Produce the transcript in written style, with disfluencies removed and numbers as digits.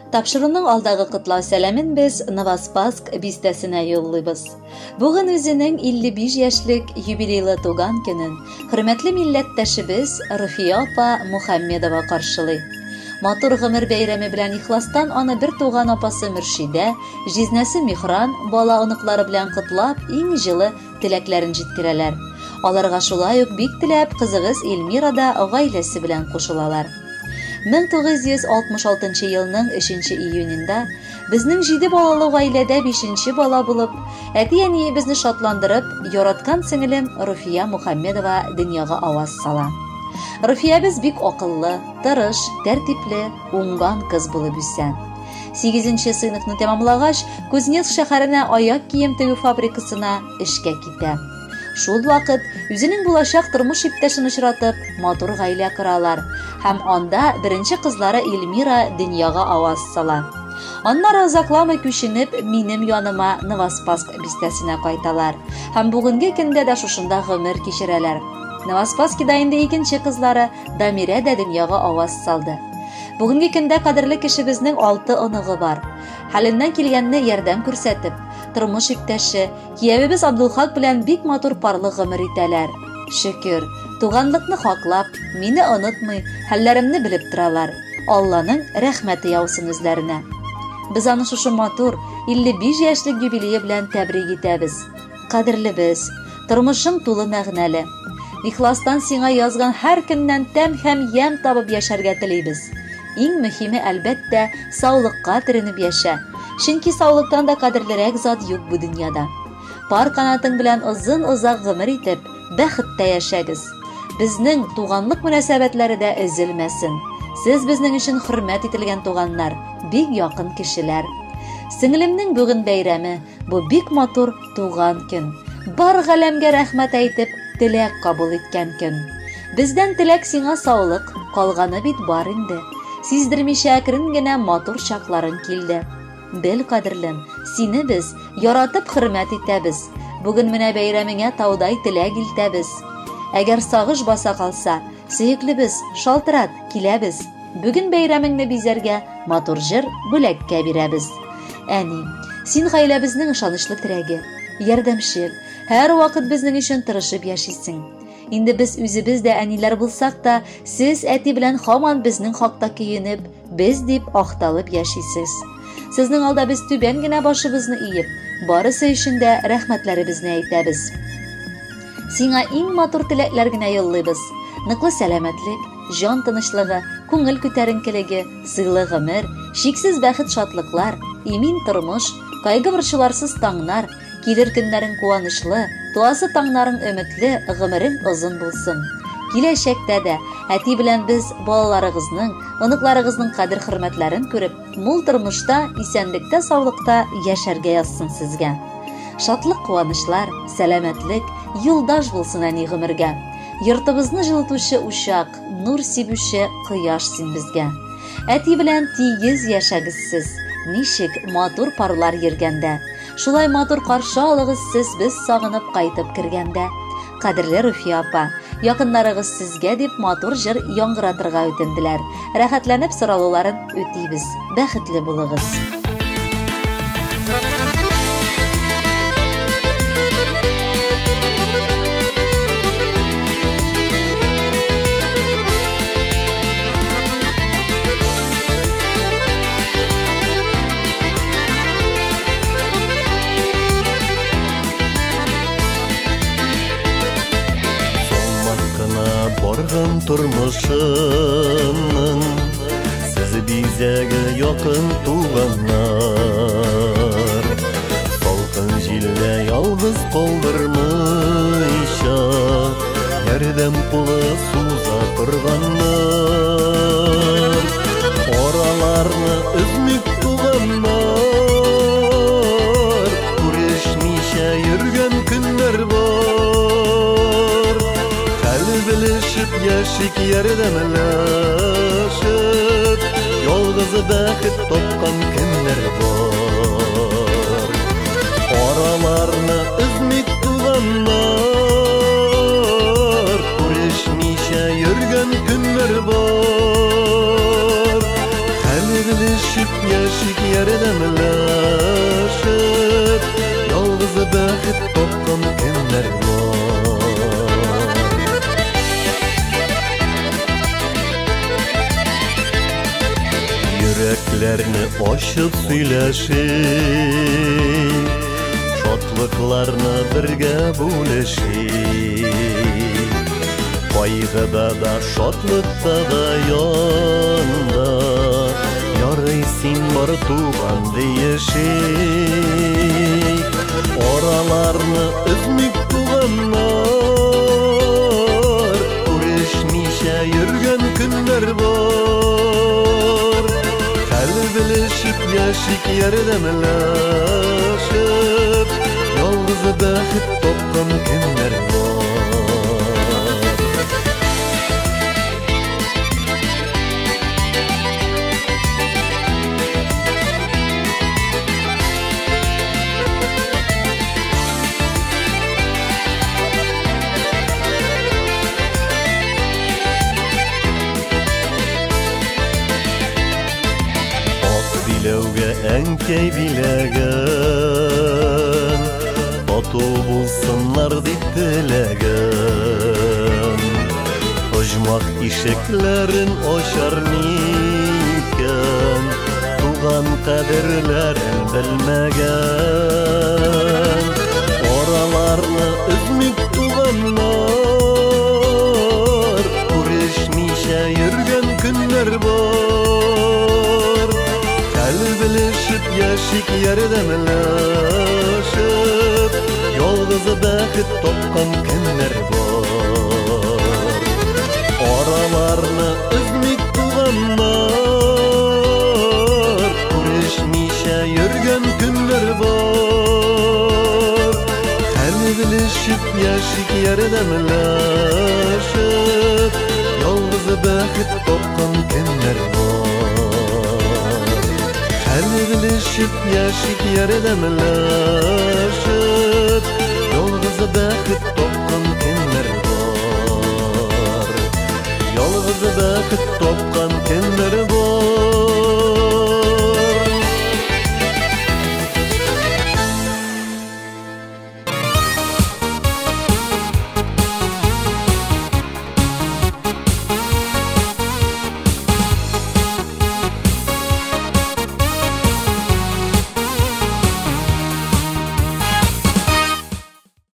Тапшыруның алдагы кытлау сәламен без Новоспасск бистәсенә юллыйбыз. Бүген үзенең 55 яшьлек юбилейлы туган көнен хөрмәтле милләттәшебез Руфия апа Мухаммедова каршылый. Матур гомер бәйрәме белән ихластан аны бер туган апасы Мөршидә, җизнәсе Михран бала оныклары белән кытлап, иң җылы теләкләрен җиткерәләр. Аларга шулай ук бик теләп кызыгыз Эльмира да гаиләсе белән кушылалар. 1966 елның 3 июнендә безнең 7 балалы гаиләдә 5нче бала булып, әти-әни безне шатландырып, яраткан сеңелем Руфия Мухаммедова дөньяга аваз сала. Руфия без бик акыллы, тырыш, тәртипле, уңган кыз булып үсә. 8нче сыйныфны тәмамлагач, Кузнецк шәһәренә аяк кием тегү фабрикасына эшкә китә. Шул вакыт үзенең булачак тормыш иптәшен очратып, матур гаилә коралар һәм анда беренче кызлары Эльмира дөньяга аваз сала. Аннары озакламый күченеп, минем яныма Новоспасск бистәсенә кайталар һәм бүгенге көндә дә шушында гомер кичерәләр. Новоспасскида инде икенче кызлары Дамира да дөньяга аваз салды. Бүгенге көндә кадерле кешебезнең 6 оныгы бар. Хәленнән килгәнне ярдәм күрсәтеп, тормыш иптәше, киявебез Абдулхак белән бик матур парлы гомер итәләр. Шөкер, туганлыкны хаклап, мине онытмый, хәлләремне белеп торалар. Алланың рәхмәте яусын үзләренә. Без аны шушы матур 55 яшьлек юбилее белән тәбрик итәбез. Кадерлебез, тормышың тулы мәгънәле. Ихластан сиңа язган һәр көннән тәм һәм ям табып яшәргә телибез. Иң мөһиме әлбәттә саулыкка төренеп яшә. Чөнки саулыктан да кадерлерәк зат юк бу дөньяда. Пар канатың белән озын-озак гомер итеп, бәхеттә яшәгез. Безнең туганлык мөнәсәбәтләре дә өзелмәсен. Сез безнең өчен хөрмәт ителгән туганнар, бик якын кешеләр. Сеңлемнең бүген бәйрәме, бу бик матур туган көн. Бар галәмгә рәхмәт әйтеп, теләк кабул иткән көн. Бездән теләк сиңа саулык, калганы бит бар инде. Сиздермичә әкрен генә матур чакларын килде. Бел, кадерлем, сине без яратып хөрмәт итәбез. Бүген менә бәйрәмеңә таудай теләк илтәбез. Әгәр сагыш баса калса, сөеклебез, шалтырат, киләбез. Бүген бәйрәмеңне бизәргә матур җыр бүләккә бирәбез. Әни, син гаиләбезнең ышанычлы терәге, ярдәмчел, һәр вакыт безнең өчен тырышып яшисең. Инде без үзебез дә әниләр булсак та, сез әти белән һаман безнең хакта көенеп, без дип акталып яшисез. Сезнең алда без түбән генә башыбызны иеп, барысы өчен дә рәхмәтләребезне әйтәбез. Сиңа иң матур теләкләр генә юллыйбыз. Ныклы сәламәтлек, җан тынычлыгы, күңел күтәренкелеге, сыйлы гомер, шиксез бәхет шатлыклар, имин тормыш, кайгы борчуларсыз таңнар, килер көннәрең куанычлы, туасы таңнарың өметле, гомерең озын булсын. Киләчәктә дә әти белән без балаларыгызның, оныкларыгызның кадер-хөрмәтләрен күреп, мул тормышта, исәнлектә, саулыкта яшәргә язсын сезгә. Шатлык, куанышлар, сәламәтлек, юлдаш булсын әни гомергә. Йортыбызны җылытучы учак, нур сибүче кояш син безгә. Әти белән тигез яшәгез сез. Ничек матур парлар йөргәндә. Шулай матур каршы алыгыз сез без сагынып кайтып кергәндә. Кадерле Руфия апа, якыннарыгыз сезгә дип матур җыр яңгыратырга үтенделәр. Рәхәтләнеп сорауларын үтибез. Бәхетле булыгыз. Барган тормышымның сез бизәге якын туганнар. Салкын җилдә ялгыз калдырмыйча, ярдәм кулы суза торганнар. Араларны өзмик туганнар, күрешмичә йөргән көннәр бар. Белешеп яшик ярдәмләшеп, ялгыз бәхет тапкан көннәр бар. Араларны өзмик туганнар, күрешмичә йөргән көннәр бар. Хәл белешеп yerdemleşip yalnız bäxit topkan kimler var. Yüreklerini açıp söyleşip şatlıklarını birge böleşip Kaygıda da şatlıkta da yanda Yaraysin var tuğan deyişik Oralarını üzmük tuğanlar Uğraşmışa yürgen günler var Kalbilişip yaşık yerdemleşip Yalnız bäxit topkan kimler var. Bilevge enkey bilegen Atu bulsunlar dip dilegen Hojmak işeklerin oşar miken Tuğan kaderlerin bilmegen Oralarını üzmük tuğanlar Uğraşmışa yürgen günler var Kalbilişip yaşık yerdemleşip Yalnız bäxit topkan kimler var. Oralarını üzmük tuğanlar Uğraşmışa yürgen günler var Kalbilişip yaşık yerdemleşip Yalnız bäxit topkan kimler var. Kalbilişip yaşık yerdemleşip Yalnız bäxit topkan kimler var. Yalnız bäxit topkan kimler var.